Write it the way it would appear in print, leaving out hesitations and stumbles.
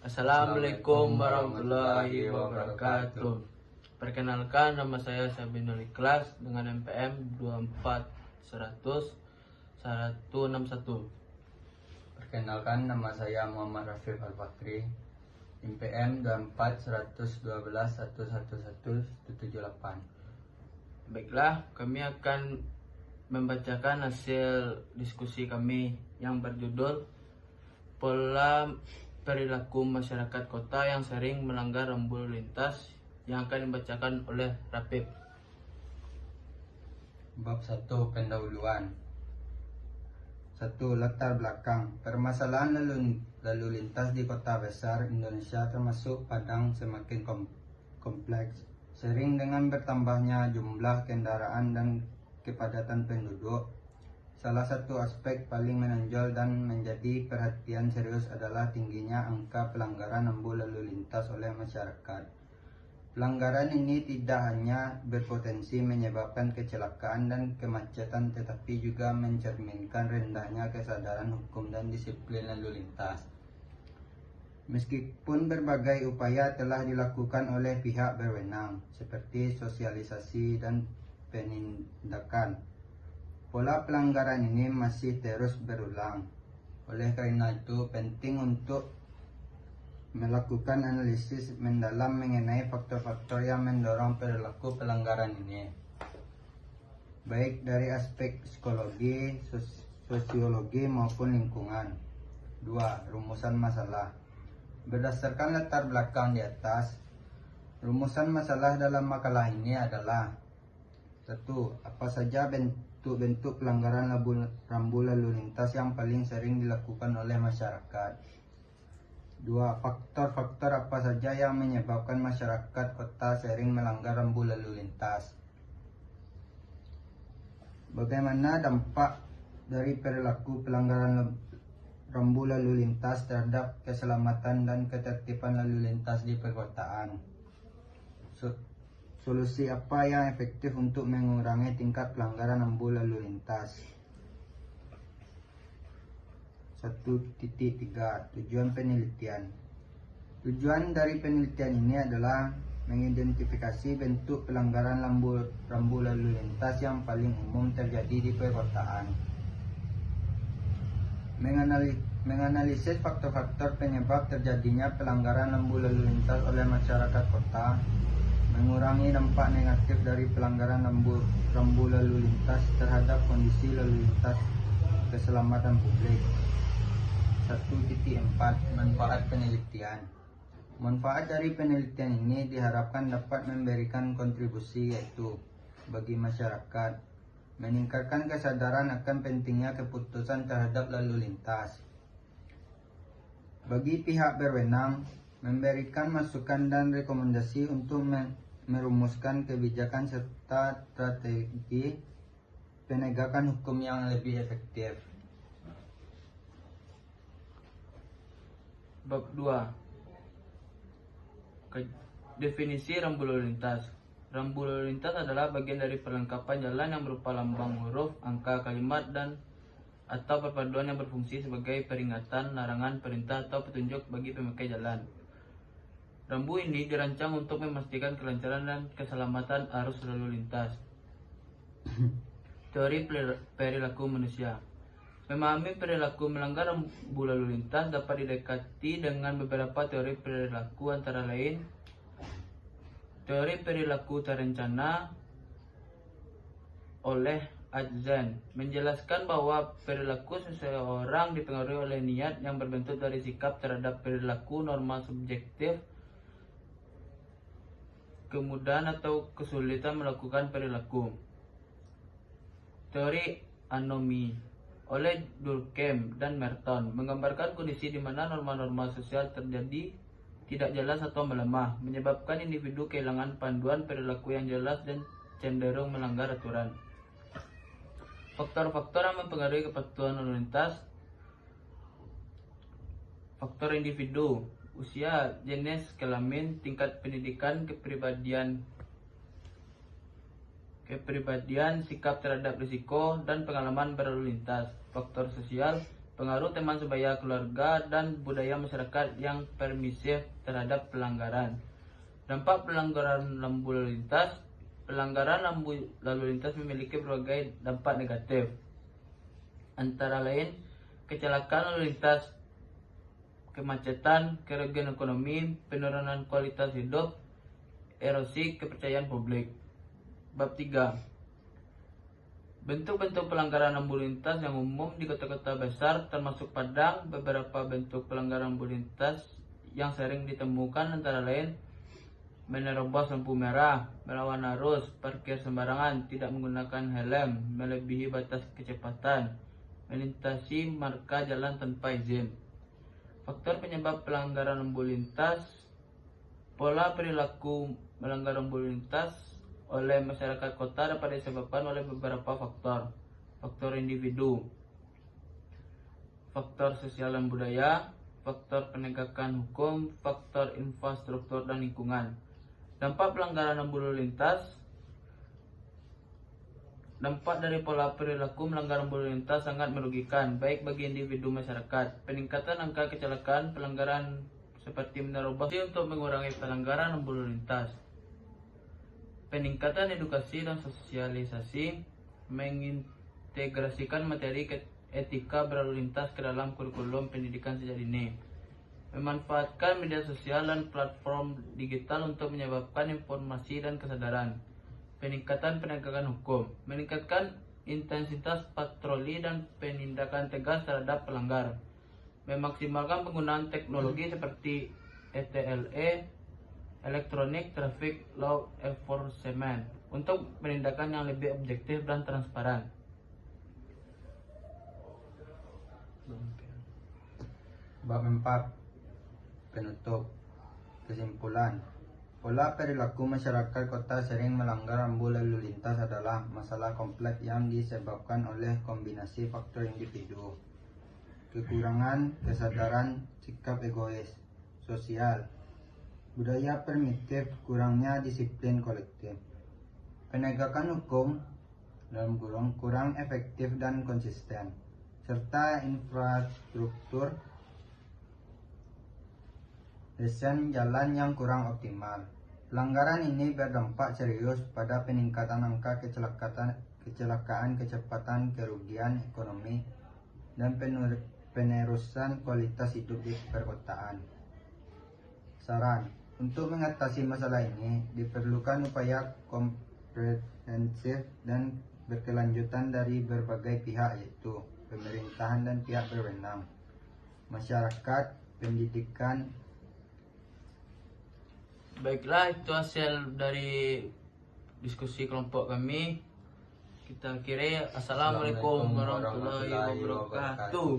Assalamualaikum warahmatullahi wabarakatuh. Perkenalkan, nama saya Sabinul Ikhlas dengan NPM 24100 Perkenalkan, nama saya Muhammad Rafiq Al-Fakri, NPM 24112111178. Baiklah, kami akan membacakan hasil diskusi kami yang berjudul Pola Perilaku Masyarakat Kota yang Sering Melanggar Rambu Lalu Lintas, yang akan dibacakan oleh Rapip. Bab 1, Pendahuluan. 1. Latar belakang. Permasalahan lalu lintas di kota besar Indonesia termasuk Padang semakin kompleks, sering dengan bertambahnya jumlah kendaraan dan kepadatan penduduk. Salah satu aspek paling menonjol dan menjadi perhatian serius adalah tingginya angka pelanggaran rambu lalu lintas oleh masyarakat. Pelanggaran ini tidak hanya berpotensi menyebabkan kecelakaan dan kemacetan, tetapi juga mencerminkan rendahnya kesadaran hukum dan disiplin lalu lintas. Meskipun berbagai upaya telah dilakukan oleh pihak berwenang, seperti sosialisasi dan penindakan, pola pelanggaran ini masih terus berulang. Oleh karena itu, penting untuk melakukan analisis mendalam mengenai faktor-faktor yang mendorong perilaku pelanggaran ini, baik dari aspek psikologi, sosiologi maupun lingkungan. 2. Rumusan masalah. Berdasarkan latar belakang di atas, rumusan masalah dalam makalah ini adalah: 1. Apa saja bentuk-bentuk pelanggaran rambu lalu lintas yang paling sering dilakukan oleh masyarakat? 2. Faktor-faktor apa saja yang menyebabkan masyarakat kota sering melanggar rambu lalu lintas? Bagaimana dampak dari perilaku pelanggaran rambu lalu lintas terhadap keselamatan dan ketertiban lalu lintas di perkotaan? Solusi apa yang efektif untuk mengurangi tingkat pelanggaran rambu lalu lintas? 1.3. Tujuan penelitian. Tujuan dari penelitian ini adalah mengidentifikasi bentuk pelanggaran rambu lalu lintas yang paling umum terjadi di perkotaan, menganalisis faktor-faktor penyebab terjadinya pelanggaran rambu lalu lintas oleh masyarakat kota, mengurangi dampak negatif dari pelanggaran rambu lalu lintas terhadap kondisi lalu lintas keselamatan publik. 1.4. Manfaat penelitian. Manfaat dari penelitian ini diharapkan dapat memberikan kontribusi, yaitu bagi masyarakat, meningkatkan kesadaran akan pentingnya keputusan terhadap lalu lintas, bagi pihak berwenang, memberikan masukan dan rekomendasi untuk merumuskan kebijakan serta strategi penegakan hukum yang lebih efektif. Bab 2. Definisi rambu lalu lintas. Rambu lalu lintas adalah bagian dari perlengkapan jalan yang berupa lambang, huruf, angka, kalimat, dan atau perpaduan yang berfungsi sebagai peringatan, larangan, perintah, atau petunjuk bagi pemakai jalan. Rambu ini dirancang untuk memastikan kelancaran dan keselamatan arus lalu lintas. Teori perilaku manusia. Memahami perilaku melanggar rambu lalu lintas dapat didekati dengan beberapa teori perilaku, antara lain teori perilaku terencana oleh Adzen, menjelaskan bahwa perilaku seseorang dipengaruhi oleh niat yang berbentuk dari sikap terhadap perilaku, norma subjektif, kemudahan atau kesulitan melakukan perilaku. Teori anomi oleh Durkheim dan Merton menggambarkan kondisi di mana norma-norma sosial terjadi tidak jelas atau melemah, menyebabkan individu kehilangan panduan perilaku yang jelas dan cenderung melanggar aturan. Faktor-faktor yang mempengaruhi kepatuhan lalu lintas. Faktor individu: usia, jenis kelamin, tingkat pendidikan, kepribadian, sikap terhadap risiko, dan pengalaman berlalu lintas. Faktor sosial: pengaruh teman sebaya, keluarga, dan budaya masyarakat yang permisif terhadap pelanggaran. Dampak pelanggaran lampu lalu lintas. Pelanggaran lampu lalu lintas memiliki berbagai dampak negatif. Antara lain, kecelakaan lalu lintas, kemacetan, kerugian ekonomi, penurunan kualitas hidup, erosi kepercayaan publik. Bab 3. Bentuk-bentuk pelanggaran lampu lintas yang umum di kota-kota besar termasuk Padang. Beberapa bentuk pelanggaran lampu lintas yang sering ditemukan antara lain menerobos lampu merah, melawan arus, parkir sembarangan, tidak menggunakan helm, melebihi batas kecepatan, melintasi marka jalan tanpa izin. Faktor penyebab pelanggaran lampu lintas. Pola perilaku melanggar lampu lintas oleh masyarakat kota dapat disebabkan oleh beberapa faktor. Faktor individu, faktor sosial dan budaya, faktor penegakan hukum, faktor infrastruktur dan lingkungan. Dampak pelanggaran lampu lalu lintas. Dampak dari pola perilaku melanggar lampu lalu lintas sangat merugikan, baik bagi individu masyarakat. Peningkatan angka kecelakaan pelanggaran seperti menerobos untuk mengurangi pelanggaran lampu lalu lintas. Peningkatan edukasi dan sosialisasi, mengintegrasikan materi etika berlalu lintas ke dalam kurikulum pendidikan sejak dini. Memanfaatkan media sosial dan platform digital untuk menyebarkan informasi dan kesadaran. Peningkatan penegakan hukum, meningkatkan intensitas patroli dan penindakan tegas terhadap pelanggar. Memaksimalkan penggunaan teknologi seperti ETLE, Electronic Traffic Law Enforcement, untuk penindakan yang lebih objektif dan transparan. Bab 4. Penutup. Kesimpulan. Pola perilaku masyarakat kota sering melanggar lampu lalu lintas adalah masalah kompleks yang disebabkan oleh kombinasi faktor individu, kekurangan kesadaran, sikap egois, sosial, budaya primitif, kurangnya disiplin kolektif, penegakan hukum dalam kurang efektif dan konsisten, serta infrastruktur desain jalan yang kurang optimal. Pelanggaran ini berdampak serius pada peningkatan angka kecelakaan, kecepatan, kerugian ekonomi, dan penerusan kualitas hidup di perkotaan. Saran: untuk mengatasi masalah ini diperlukan upaya komprehensif dan berkelanjutan dari berbagai pihak, yaitu pemerintahan dan pihak berwenang, masyarakat, pendidikan. Baiklah, itu hasil dari diskusi kelompok kami. Kita akhiri. Assalamualaikum warahmatullahi wabarakatuh.